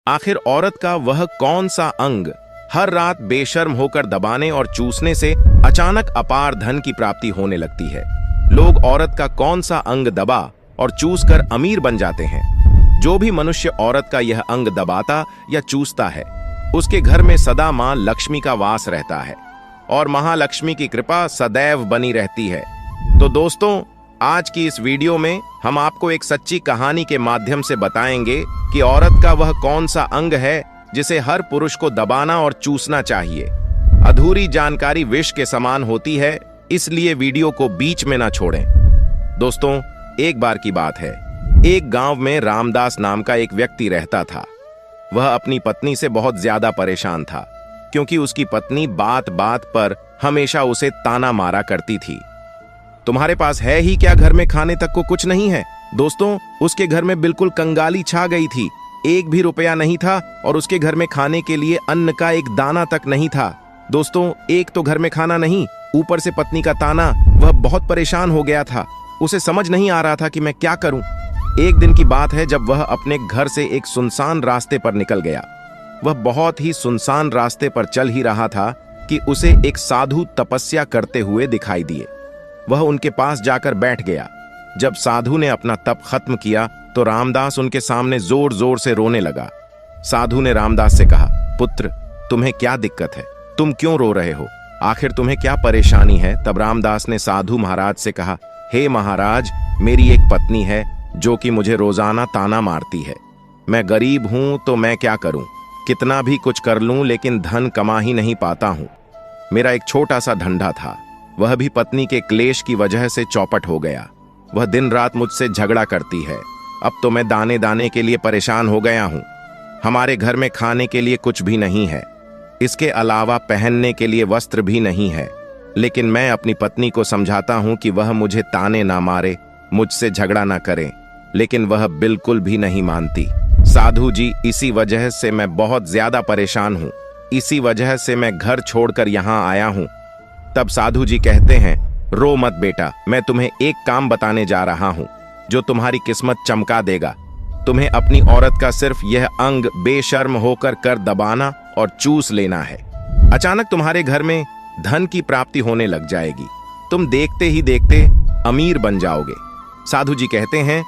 आखिर औरत का वह कौन सा अंग हर रात बेशर्म होकर दबाने और चूसने से अचानक अपार धन की प्राप्ति होने लगती है? लोग औरत का कौन सा अंग दबा और चूस कर अमीर बन जाते हैं? जो भी मनुष्य औरत का यह अंग दबाता या चूसता है, उसके घर में सदा मां लक्ष्मी का वास रहता है और महालक्ष्मी की कृपा सदैव बनी रहती है। तो दोस्तों, आज की इस वीडियो में हम आपको एक सच्ची कहानी के माध्यम से बताएंगे कि औरत का वह कौन सा अंग है जिसे हर पुरुष को दबाना और चूसना चाहिए। अधूरी जानकारी विष के समान होती है, इसलिए वीडियो को बीच में ना छोड़ें। दोस्तों, एक बार की बात है, एक गांव में रामदास नाम का एक व्यक्ति रहता था। वह अपनी पत्नी से बहुत ज्यादा परेशान था, क्योंकि उसकी पत्नी बात बात पर हमेशा उसे ताना मारा करती थी। तुम्हारे पास है ही क्या, घर में खाने तक को कुछ नहीं है? दोस्तों, उसके घर में बिल्कुल कंगाली छा गई थी। एक भी रुपया नहीं था और उसके घर में खाने के लिए अन्न का एक दाना तक नहीं था। दोस्तों, एक तो घर में खाना नहीं, ऊपर से पत्नी का ताना। वह बहुत परेशान हो गया था। उसे समझ नहीं आ रहा था कि मैं क्या करूं। एक दिन की बात है जब वह अपने घर से एक सुनसान रास्ते पर निकल गया। वह बहुत ही सुनसान रास्ते पर चल ही रहा था कि उसे एक साधु तपस्या करते हुए दिखाई दिए। वह उनके पास जाकर बैठ गया। जब साधु ने अपना तप खत्म किया तो रामदास उनके सामने जोर जोर से रोने लगा। साधु ने रामदास से कहा, पुत्र, तुम्हें क्या दिक्कत है? तुम क्यों रो रहे हो? आखिर तुम्हें क्या परेशानी है? तब रामदास ने साधु महाराज से कहा, हे महाराज, मेरी एक पत्नी है जो कि मुझे रोजाना ताना मारती है। मैं गरीब हूं तो मैं क्या करूं? कितना भी कुछ कर लूं लेकिन धन कमा ही नहीं पाता हूं। मेरा एक छोटा सा धंधा था, वह भी पत्नी के क्लेश की वजह से चौपट हो गया। वह दिन रात मुझसे झगड़ा करती है। अब तो मैं दाने दाने के लिए परेशान हो गया हूं। हमारे घर में खाने के लिए कुछ भी नहीं है, इसके अलावा पहनने के लिए वस्त्र भी नहीं है। लेकिन मैं अपनी पत्नी को समझाता हूं कि वह मुझे ताने ना मारे, मुझसे झगड़ा ना करे, लेकिन वह बिल्कुल भी नहीं मानती। साधु जी, इसी वजह से मैं बहुत ज्यादा परेशान हूं। इसी वजह से मैं घर छोड़कर यहां आया हूं। तब साधु जी कहते हैं, रो मत बेटा, मैं तुम्हें एक काम बताने जा रहा हूं जो तुम्हारी किस्मत चमका देगा। तुम्हें अपनी औरत का सिर्फ यह अंग बेशर्म होकर कर दबाना और चूस लेना है। अचानक तुम्हारे घर में धन की प्राप्ति होने लग जाएगी। तुम देखते ही देखते अमीर बन जाओगे। साधु जी कहते हैं,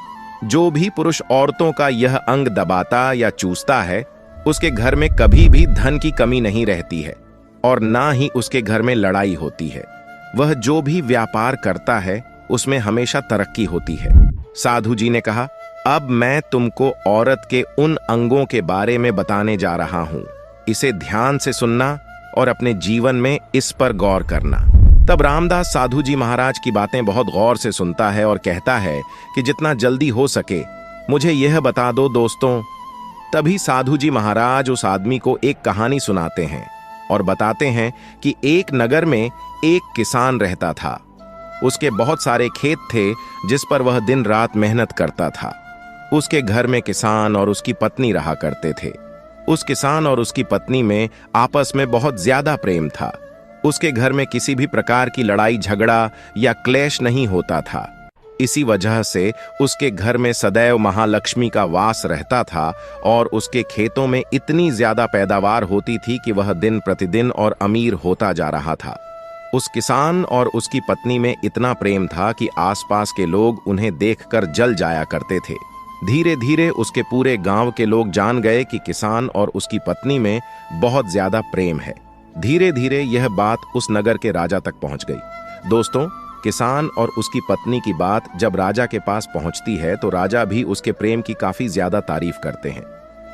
जो भी पुरुष औरतों का यह अंग दबाता या चूसता है, उसके घर में कभी भी धन की कमी नहीं रहती है और ना ही उसके घर में लड़ाई होती है। वह जो भी व्यापार करता है उसमें हमेशा तरक्की होती है। साधु जी ने कहा, अब मैं तुमको औरत के उन अंगों के बारे में बताने जा रहा हूं। इसे ध्यान से सुनना और अपने जीवन में इस पर गौर करना। तब रामदास साधु जी महाराज की बातें बहुत गौर से सुनता है और कहता है कि जितना जल्दी हो सके मुझे यह बता दो दोस्तों। तभी साधु जी महाराज उस आदमी को एक कहानी सुनाते हैं और बताते हैं कि एक नगर में एक किसान रहता था। उसके बहुत सारे खेत थे जिस पर वह दिन रात मेहनत करता था। उसके घर में किसान और उसकी पत्नी रहा करते थे। उस किसान और उसकी पत्नी में आपस में बहुत ज्यादा प्रेम था। उसके घर में किसी भी प्रकार की लड़ाई झगड़ा या क्लेश नहीं होता था। इसी वजह से उसके घर में सदैव महालक्ष्मी का वास रहता था और उसके खेतों में इतनी ज्यादा पैदावार होती थी कि वह दिन प्रतिदिन और अमीर होता जा रहा था। उस किसान और उसकी पत्नी में इतना प्रेम था कि आसपास के लोग उन्हें देखकर जल जाया करते थे। धीरे धीरे उसके पूरे गांव के लोग जान गए कि किसान और उसकी पत्नी में बहुत ज्यादा प्रेम है। धीरे धीरे यह बात उस नगर के राजा तक पहुंच गई। दोस्तों, किसान और उसकी पत्नी की बात जब राजा के पास पहुंचती है तो राजा भी उसके प्रेम की काफी ज्यादा तारीफ करते हैं।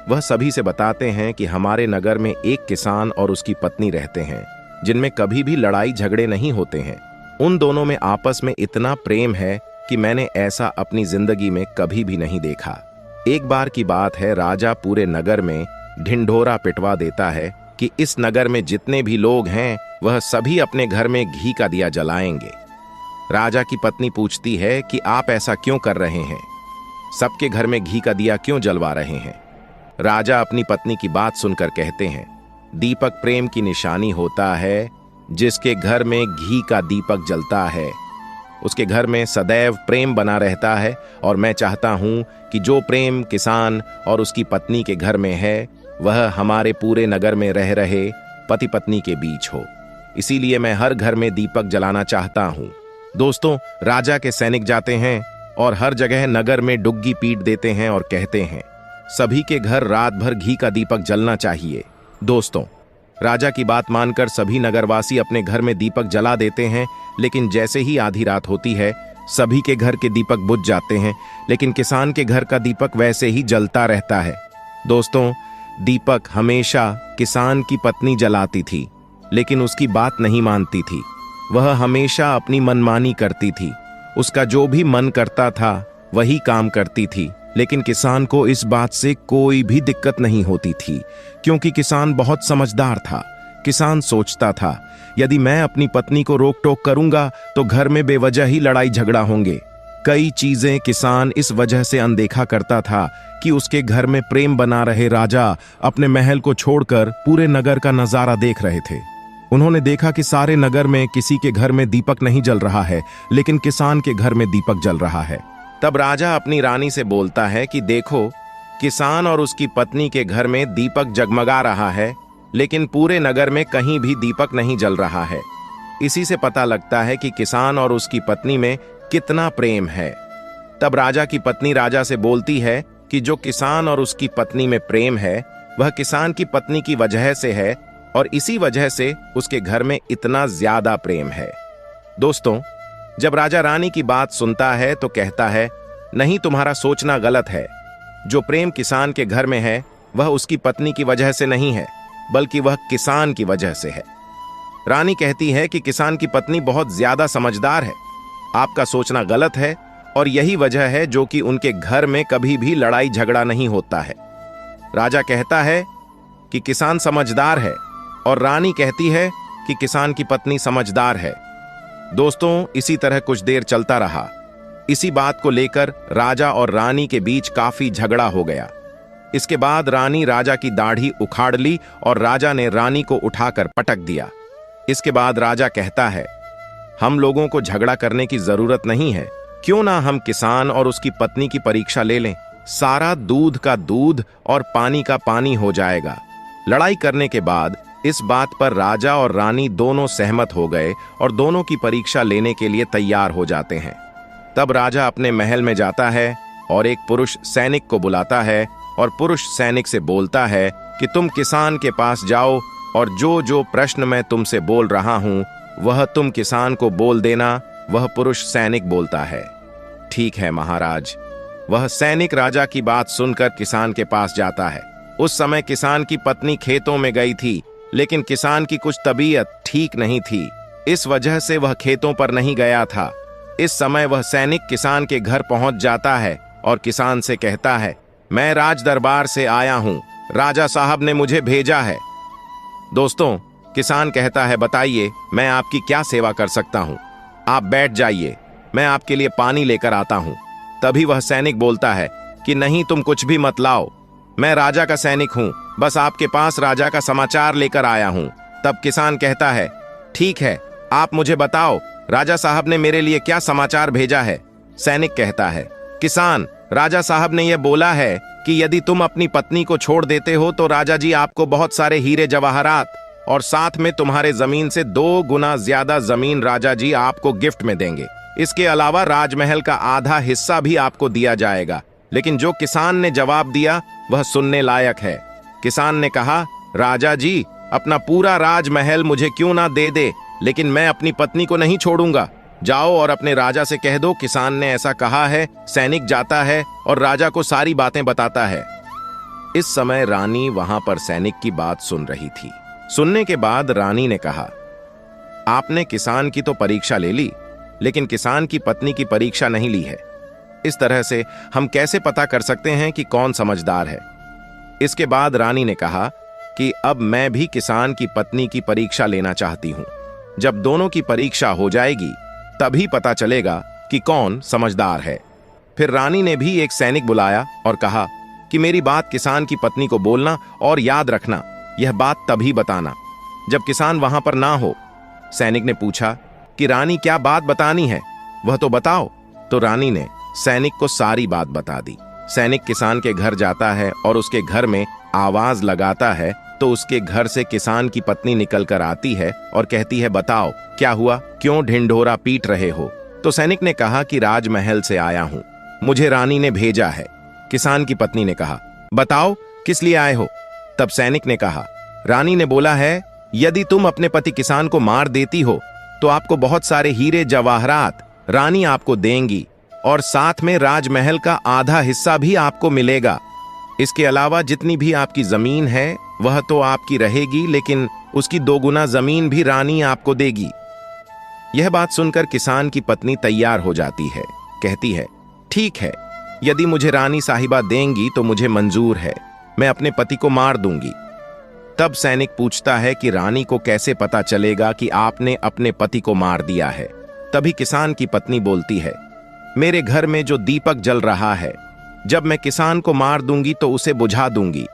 वह सभी से बताते हैं कि हमारे नगर में एक किसान और उसकी पत्नी रहते हैं जिनमें कभी भी लड़ाई झगड़े नहीं होते हैं। उन दोनों में आपस में इतना प्रेम है कि मैंने ऐसा अपनी जिंदगी में कभी भी नहीं देखा। एक बार की बात है, राजा पूरे नगर में ढिंढोरा पिटवा देता है कि इस नगर में जितने भी लोग हैं वह सभी अपने घर में घी का दिया जलाएंगे। राजा की पत्नी पूछती है कि आप ऐसा क्यों कर रहे हैं? सबके घर में घी का दिया क्यों जलवा रहे हैं? राजा अपनी पत्नी की बात सुनकर कहते हैं, दीपक प्रेम की निशानी होता है। जिसके घर में घी का दीपक जलता है उसके घर में सदैव प्रेम बना रहता है और मैं चाहता हूं कि जो प्रेम किसान और उसकी पत्नी के घर में है वह हमारे पूरे नगर में रह रहे पति पत्नी के बीच हो। इसीलिए मैं हर घर में दीपक जलाना चाहता हूं। दोस्तों, राजा के सैनिक जाते हैं और हर जगह नगर में डुग्गी पीट देते हैं और कहते हैं सभी के घर रात भर घी का दीपक जलना चाहिए। दोस्तों, राजा की बात मानकर सभी नगरवासी अपने घर में दीपक जला देते हैं, लेकिन जैसे ही आधी रात होती है सभी के घर के दीपक बुझ जाते हैं, लेकिन किसान के घर का दीपक वैसे ही जलता रहता है। दोस्तों, दीपक हमेशा किसान की पत्नी जलाती थी, लेकिन उसकी बात नहीं मानती थी। वह हमेशा अपनी मनमानी करती थी। उसका जो भी मन करता था वही काम करती थी, लेकिन किसान को इस बात से कोई भी दिक्कत नहीं होती थी, क्योंकि किसान बहुत समझदार था। किसान सोचता था यदि मैं अपनी पत्नी को रोक टोक करूंगा तो घर में बेवजह ही लड़ाई झगड़ा होंगे। कई चीजें किसान इस वजह से अनदेखा करता था कि उसके घर में प्रेम बना रहे राजा अपने महल को छोड़कर पूरे नगर का नजारा देख रहे थे। उन्होंने देखा कि सारे नगर में किसी के घर में दीपक नहीं जल रहा है, लेकिन किसान के घर में दीपक जल रहा है। तब राजा अपनी रानी से बोलता है कि देखो, किसान और उसकी पत्नी के घर में दीपक जगमगा रहा है, लेकिन पूरे नगर में कहीं भी दीपक नहीं जल रहा है। इसी से पता लगता है कि किसान और उसकी पत्नी में कितना प्रेम है। तब राजा की पत्नी राजा से बोलती है कि जो किसान और उसकी पत्नी में प्रेम है वह किसान की पत्नी की वजह से है, और इसी वजह से उसके घर में इतना ज्यादा प्रेम है। दोस्तों, जब राजा रानी की बात सुनता है तो कहता है नहीं, तुम्हारा सोचना गलत है। जो प्रेम किसान के घर में है वह उसकी पत्नी की वजह से नहीं है, बल्कि वह किसान की वजह से है। रानी कहती है कि किसान की पत्नी बहुत ज्यादा समझदार है। आपका सोचना गलत है, और यही वजह है जो कि उनके घर में कभी भी लड़ाई झगड़ा नहीं होता है। राजा कहता है कि किसान समझदार है, और रानी कहती है कि किसान की पत्नी समझदार है। दोस्तों, इसी तरह कुछ देर चलता रहा। इसी बात को लेकर राजा और रानी के बीच काफी झगड़ा हो गया। इसके बाद रानी राजा की दाढ़ी उखाड़ ली और राजा ने रानी को उठाकर पटक दिया। इसके बाद राजा कहता है हम लोगों को झगड़ा करने की जरूरत नहीं है, क्यों ना हम किसान और उसकी पत्नी की परीक्षा ले लें। सारा दूध का दूध और पानी का पानी हो जाएगा। लड़ाई करने के बाद इस बात पर राजा और रानी दोनों सहमत हो गए और दोनों की परीक्षा लेने के लिए तैयार हो जाते हैं। तब राजा अपने महल में जाता है और एक पुरुष सैनिक को बुलाता है और पुरुष सैनिक से बोलता है कि तुम किसान के पास जाओ और जो जो प्रश्न मैं तुमसे बोल रहा हूं वह तुम किसान को बोल देना। वह पुरुष सैनिक बोलता है ठीक है महाराज। वह सैनिक राजा की बात सुनकर किसान के पास जाता है। उस समय किसान की पत्नी खेतों में गई थी, लेकिन किसान की कुछ तबीयत ठीक नहीं थी, इस वजह से वह खेतों पर नहीं गया था। इस समय वह सैनिक किसान के घर पहुंच जाता है और किसान से कहता है मैं राज दरबार से आया हूं, राजा साहब ने मुझे भेजा है। दोस्तों, किसान कहता है बताइए मैं आपकी क्या सेवा कर सकता हूं। आप बैठ जाइए, मैं आपके लिए पानी लेकर आता हूं। तभी वह सैनिक बोलता है कि नहीं, तुम कुछ भी मत लाओ, मैं राजा का सैनिक हूं, बस आपके पास राजा का समाचार लेकर आया हूं। तब किसान कहता है ठीक है, आप मुझे बताओ राजा साहब ने मेरे लिए क्या समाचार भेजा है। सैनिक कहता है किसान, राजा साहब ने यह बोला है कि यदि तुम अपनी पत्नी को छोड़ देते हो तो राजा जी आपको बहुत सारे हीरे जवाहरात और साथ में तुम्हारे जमीन से 2 गुना ज्यादा जमीन राजा जी आपको गिफ्ट में देंगे। इसके अलावा राजमहल का आधा हिस्सा भी आपको दिया जाएगा। लेकिन जो किसान ने जवाब दिया वह सुनने लायक है। किसान ने कहा राजा जी अपना पूरा राजमहल मुझे क्यों ना दे दे, लेकिन मैं अपनी पत्नी को नहीं छोड़ूंगा। जाओ और अपने राजा से कह दो किसान ने ऐसा कहा है। सैनिक जाता है और राजा को सारी बातें बताता है। इस समय रानी वहां पर सैनिक की बात सुन रही थी। सुनने के बाद रानी ने कहा आपने किसान की तो परीक्षा ले ली, लेकिन किसान की पत्नी की परीक्षा नहीं ली है। इस तरह से हम कैसे पता कर सकते हैं कि कौन समझदार है। इसके बाद रानी ने कहा कि अब मैं भी किसान की पत्नी की परीक्षा लेना चाहती हूं। जब दोनों की परीक्षा हो जाएगी तभी पता चलेगा कि कौन समझदार है। फिर रानी ने भी एक सैनिक बुलाया और कहा कि मेरी बात किसान की पत्नी को बोलना और याद रखना, यह बात तभी बताना जब किसान वहां पर ना हो। सैनिक ने पूछा कि रानी क्या बात बतानी है। वह तो बताओ। तो रानी ने सैनिक को सारी बात बता दी। सैनिक किसान के घर जाता है और उसके घर में आवाज लगाता है तो उसके घर से किसान की पत्नी निकल कर आती है और कहती है, बताओ क्या हुआ, क्यों ढिंढोरा पीट रहे हो? तो सैनिक ने कहा कि राजमहल से आया हूं, मुझे रानी ने भेजा है। किसान की पत्नी ने कहा, बताओ किस लिए आए हो? तब सैनिक ने कहा, रानी ने बोला है यदि तुम अपने पति किसान को मार देती हो तो आपको बहुत सारे हीरे जवाहरात रानी आपको देंगी और साथ में राजमहल का आधा हिस्सा भी आपको मिलेगा। इसके अलावा जितनी भी आपकी जमीन है वह तो आपकी रहेगी, लेकिन उसकी 2 गुना जमीन भी रानी आपको देगी। यह बात सुनकर किसान की पत्नी तैयार हो जाती है। कहती है, ठीक है, यदि मुझे रानी साहिबा देंगी तो मुझे मंजूर है, मैं अपने पति को मार दूंगी। तब सैनिक पूछता है कि रानी को कैसे पता चलेगा कि आपने अपने पति को मार दिया है? तभी किसान की पत्नी बोलती है, मेरे घर में जो दीपक जल रहा है, जब मैं किसान को मार दूंगी तो उसे बुझा दूंगी,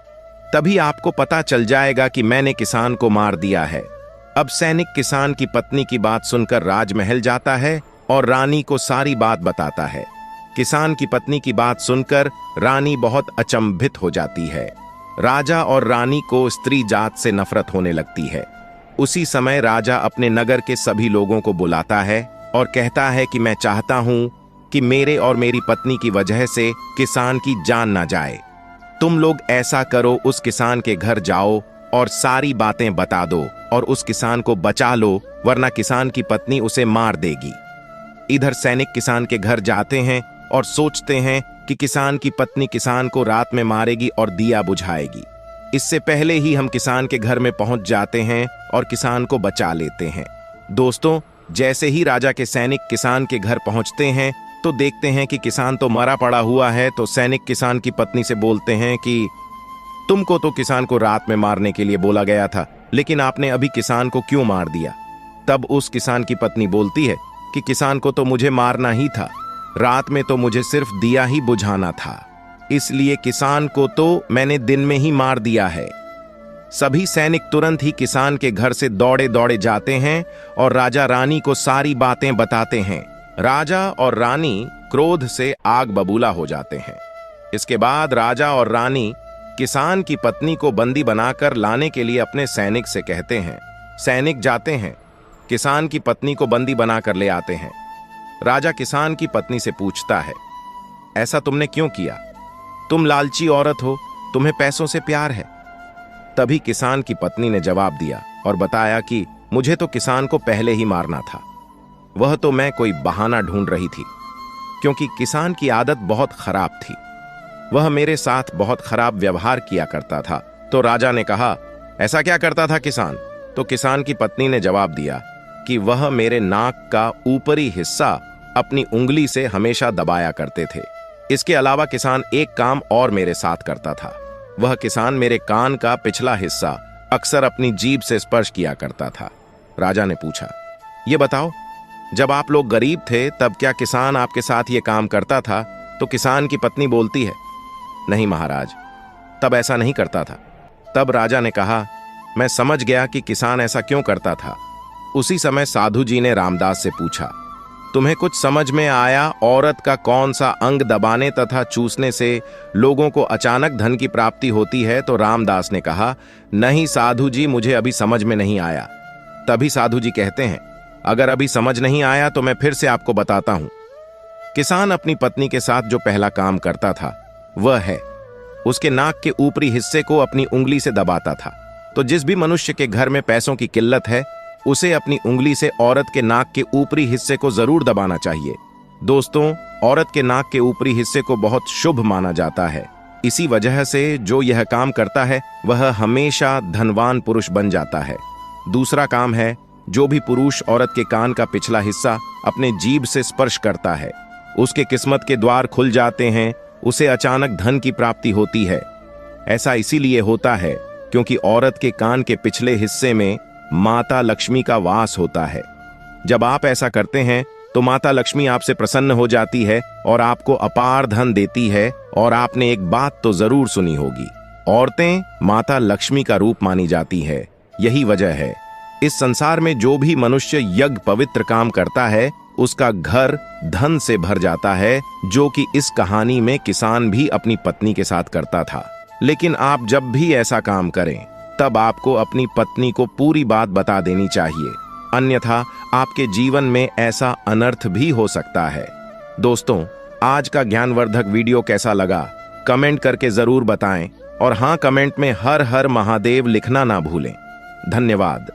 तभी आपको पता चल जाएगा कि मैंने किसान को मार दिया है। अब सैनिक किसान की पत्नी की बात सुनकर राजमहल जाता है और रानी को सारी बात बताता है। किसान की पत्नी की बात सुनकर रानी बहुत अचंभित हो जाती है। राजा और रानी को स्त्री जात से नफरत होने लगती है। उसी समय राजा अपने नगर के सभी लोगों को बुलाता है और कहता है कि मैं चाहता हूं कि मेरे और मेरी पत्नी की वजह से किसान की जान ना जाए। तुम लोग ऐसा करो, उस किसान के घर जाओ और सारी बातें बता दो और उस किसान को बचा लो, वरना किसान की पत्नी उसे मार देगी। इधर सैनिक किसान के घर जाते हैं और सोचते हैं कि किसान की पत्नी किसान को रात में मारेगी और दिया बुझाएगी। इससे पहले ही हम किसान के घर में पहुंच जाते हैं और किसान को बचा लेते हैं। दोस्तों, जैसे ही राजा के सैनिक किसान के घर पहुंचते हैं तो देखते हैं कि किसान तो मरा पड़ा हुआ है। तो सैनिक किसान की पत्नी से बोलते हैं कि तुमको तो किसान को रात में मारने के लिए बोला गया था, लेकिन आपने अभी किसान को क्यों मार दिया? तब उस किसान की पत्नी बोलती है कि किसान को तो मुझे मारना ही था, रात में तो मुझे सिर्फ दिया ही बुझाना था, इसलिए किसान को तो मैंने दिन में ही मार दिया है। सभी सैनिक तुरंत ही किसान के घर से दौड़े दौड़े जाते हैं और राजा रानी को सारी बातें बताते हैं। राजा और रानी क्रोध से आग बबूला हो जाते हैं। इसके बाद राजा और रानी किसान की पत्नी को बंदी बनाकर लाने के लिए अपने सैनिक से कहते हैं। सैनिक जाते हैं, किसान की पत्नी को बंदी बनाकर ले आते हैं। राजा किसान की पत्नी से पूछता है, ऐसा तुमने क्यों किया? तुम लालची औरत हो, तुम्हें पैसों से प्यार है। तभी किसान की पत्नी ने जवाब दिया और बताया कि मुझे तो किसान को पहले ही मारना था, वह तो मैं कोई बहाना ढूंढ रही थी, क्योंकि किसान की आदत बहुत खराब थी, वह मेरे साथ बहुत खराब व्यवहार किया करता था। तो राजा ने कहा, ऐसा क्या करता था किसान? तो किसान की पत्नी ने जवाब दिया कि वह मेरे नाक का ऊपरी हिस्सा अपनी उंगली से हमेशा दबाया करते थे। इसके अलावा किसान एक काम और मेरे साथ करता था, वह किसान मेरे कान का पिछला हिस्सा अक्सर अपनी जीभ से स्पर्श किया करता था। राजा ने पूछा, ये बताओ, जब आप लोग गरीब थे तब क्या किसान आपके साथ ये काम करता था? तो किसान की पत्नी बोलती है, नहीं महाराज, तब ऐसा नहीं करता था। तब राजा ने कहा, मैं समझ गया कि किसान ऐसा क्यों करता था। उसी समय साधु जी ने रामदास से पूछा, तुम्हें कुछ समझ में आया औरत का कौन सा अंग दबाने तथा चूसने से लोगों को अचानक धन की प्राप्ति होती है? तो रामदास ने कहा, नहीं साधु जी, मुझे अभी समझ में नहीं आया। तभी साधु जी कहते हैं, अगर अभी समझ नहीं आया तो मैं फिर से आपको बताता हूं। किसान अपनी पत्नी के साथ जो पहला काम करता था वह है, उसके नाक के ऊपरी हिस्से को अपनी उंगली से दबाता था। तो जिस भी मनुष्य के घर में पैसों की किल्लत है, उसे अपनी उंगली से औरत के नाक के ऊपरी हिस्से को जरूर दबाना चाहिए। दोस्तों, औरत के नाक के ऊपरी हिस्से को बहुत शुभ माना जाता है। इसी वजह से जो यह काम करता है वह हमेशा धनवान पुरुष बन जाता है। दूसरा काम है, जो भी पुरुष औरत के कान का पिछला हिस्सा अपने जीभ से स्पर्श करता है, उसके किस्मत के द्वार खुल जाते हैं, उसे अचानक धन की प्राप्ति होती है। ऐसा इसीलिए होता है क्योंकि औरत के कान के पिछले हिस्से में माता लक्ष्मी का वास होता है। जब आप ऐसा करते हैं तो माता लक्ष्मी आपसे प्रसन्न हो जाती है और आपको अपार धन देती है। और आपने एक बात तो जरूर सुनी होगी, औरतें माता लक्ष्मी का रूप मानी जाती है। यही वजह है, इस संसार में जो भी मनुष्य यज्ञ पवित्र काम करता है उसका घर धन से भर जाता है, जो कि इस कहानी में किसान भी अपनी पत्नी के साथ करता था। लेकिन आप जब भी ऐसा काम करें तब आपको अपनी पत्नी को पूरी बात बता देनी चाहिए, अन्यथा आपके जीवन में ऐसा अनर्थ भी हो सकता है। दोस्तों, आज का ज्ञानवर्धक वीडियो कैसा लगा कमेंट करके जरूर बताएं और हाँ, कमेंट में हर हर महादेव लिखना ना भूलें। धन्यवाद।